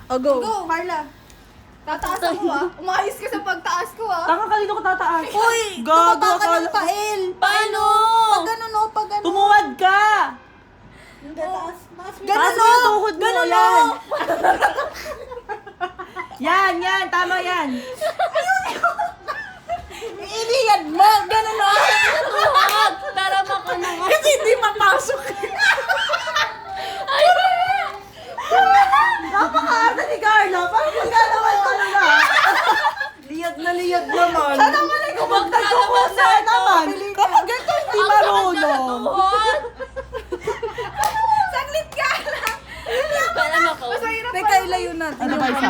O, go. Go, Carla. Tataas ako Umayos ka sa pagtaas ko Tanga ka dito ko tataas. Uy, Gago tumapa ka akala ng ko. pail. Paano? Pag ganun o, pag ganun. Tumuwad ka! Tataas. Ganun Taas mo yung o. tuhod mo, Ganun yan. o. Yan, tama yan. Iliyad mo. Ganun o. Tuhod! Tarama ko na nga. Kasi hindi mapasok. Napaka-arte ni Carla. Parang magkalawan ka na na. Liyad naman. Sana malay ko magtagkukusa naman. Kapag ganito hindi marunong. Tuhod! Saglit ka lang. Tarama ko. Teka, ilayo natin. Ano ba isa?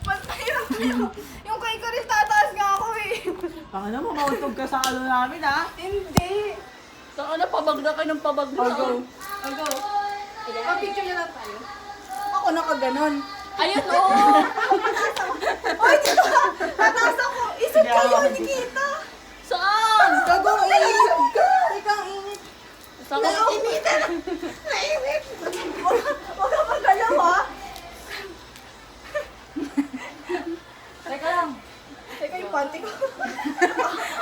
Mahirap yung kay ko rin tataas nga ako eh. Tanga na mo, mautog ka sa ano namin ha. Hindi. Saka na, pabag na kayo ng pabag na. Go. Go. Pa-picture na lang tayo. Ako nakaganon. Ayun o! Ay, dito ka. Tataas ako. Isip kayo, hindi kita. Saan? Gagong init. Ikaw ang init. Saka Nainit. Huwag ka magalaw ha. Teka lang. Teka yung panty ko.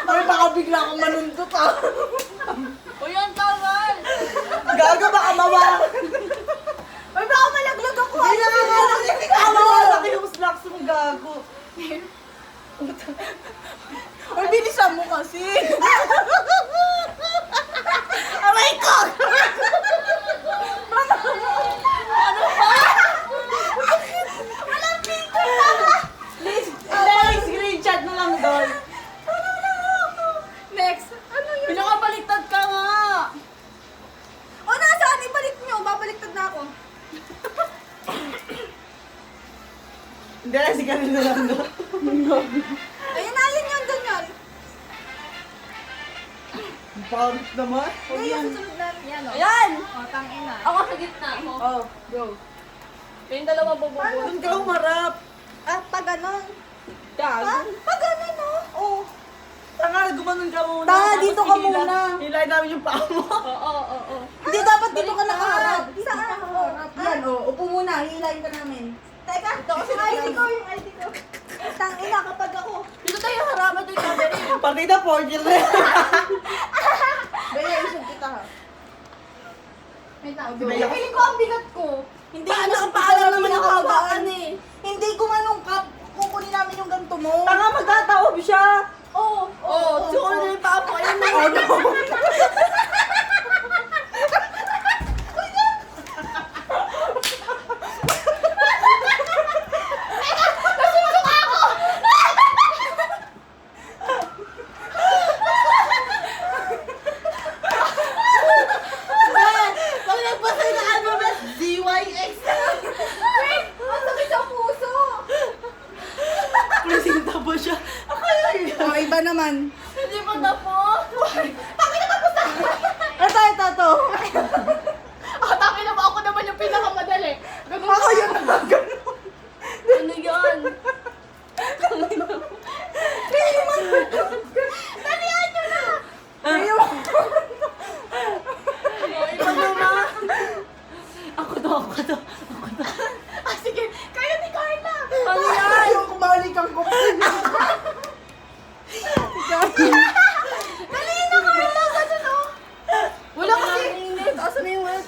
Ay, baka bigla akong manundot ha. O yan, tawal! Gago, baka mawala. Ay, baka malaglag ako. Ay, nangangalang. Hindi ka mawala. Yung slacks mong gago. Ay, bilisan mo kasi. Aray ko! Ano ba? Please, screenshot mo lang doon. Next. Ano yun? Pinakabaliktad ka nga! O, nasaan? Ibalik nyo. Babaliktad na ako. Hindi, si kanina lang doon. Ayun na, yun yun. Doon yun. Ang pangit naman. Ayun yung susunod na. Yan o. Ayan! O, tangina. Ako sa gitna mo. Oh, go. Kayong dalawa bububul. Doon ka umarap. Ah, pag ganon. Gago. Pag ganon, oh. Oh. Tanga, gumanon ka muna. Tanga, Tapos dito ka hila- muna. Hilay namin yung paa mo. Oo. Hindi, dapat dito ka nakaharap. Saan? Yan, oh. Upo muna. Hilayin ka namin. Teka, yung ID ko, yung ID ko. Tangina, kapag ako. Dito tayo harapan doon camera. Partida 4 years na yan. Baya, isog kita ha. Wait lang. Baya. Feeling ko ang bigat ko. Hindi Paano ko ang paalam naman ang hawakan hawakan eh. Hindi gumanong ka. Kukunin namin yung ganito mo. Tanga, magtataob siya. Oo. Oo, suko na yung paa mo. Ayun na. Ano? Pag nagpasay na alphabet, ZYX. Wait! Ang sakit sa puso! Presinta ba siya? Akala yun. Oh, iba naman. Hindi pa tapos. Ito. Atake na ba ako naman yung pinakamadali? Ganun Ako yun naman. Ano yan? Ikaw naman. Ako to. Ah, sige. Kaya ni Carla! Ano yan? Ayaw kumalik ang kupin. Dali na, Carla! Ganun o! Wala kasi. Asan na yung wala?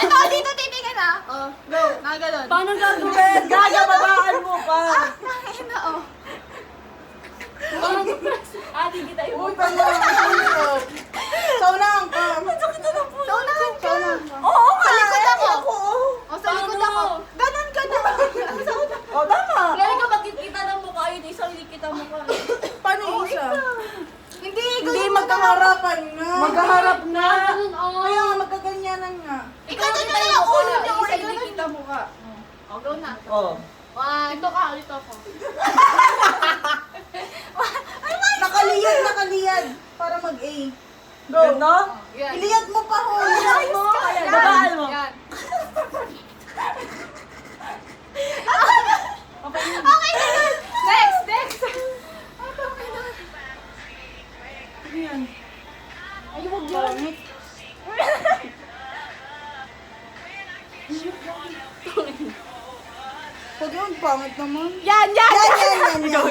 Ito, dito titingin ha. Oh, go. Nakaganon. Paano gagawin? Gaga, babaan mo pa. Nakina o. Paano gagawin? Ate, kita yung Uy, paano? Saunahan ka. Saunahan ka. Oo nga. Sa likod ako. oh. O, sa likod Paano? ako. Ganon ka na. Oh, tama. Lagi ka magkikita ng mukha yun, isang likita mo ka. Paano yung isa? Hindi, Hindi, magkaharapan nga. Magkaharap na. Ganun, oh. Kaya nga, magkaganyanan nga. Ikaw na na yung ulo niya. Isang Ganon. likita mo ka. O, go na. Oh. Dito ka, dito ako. Nakaliyad. Para mag-A. Go. Ganda? Yan. Iliyad mo pa ho. Iliyad mo. Ayan, babaan mo. Yan. Okay, Okay na yun. Next. Okay na. Ano yan? Ay, huwag yun. Huwag yun, pangit naman. Yan! Yan. Ikaw.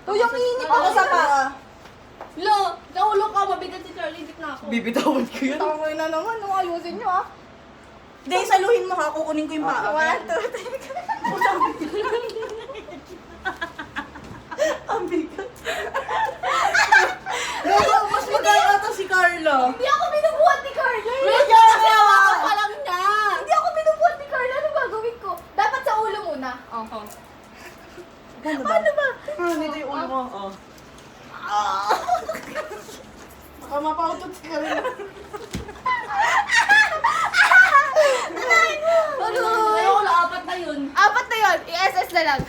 Uy, yung init ako sa paa. Lo, nahulog ka, mabigat si Charlie, dik na ako. Bibitawan ko yan. Tangay na naman, nung ayusin nyo ah. Hindi, saluhin mo ha. Kukunin ko yung paa. 1, 2, 3. Ang bigat. Gago, mas maganda to si Carlo. Hindi ako binubuhat ni Carlo. Kasi hawakan pa lang niya. Hindi ako binubuhat ni Carlo. Ano gagawin ko? Dapat sa ulo muna. Oho. Paano ba? Dito yung ulo ko. Oh. Baka mapautot si Carlo. Ayoko na, apat na yun. 4 na yun. I-SS na lang.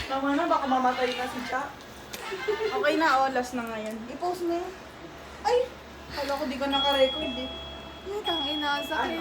Tama na, baka mamatay na si Cha. Okay na, last na ngayon. I-post mo yun. Ay, kala ko di ka naka-record eh. Ay, tangina. Sakit.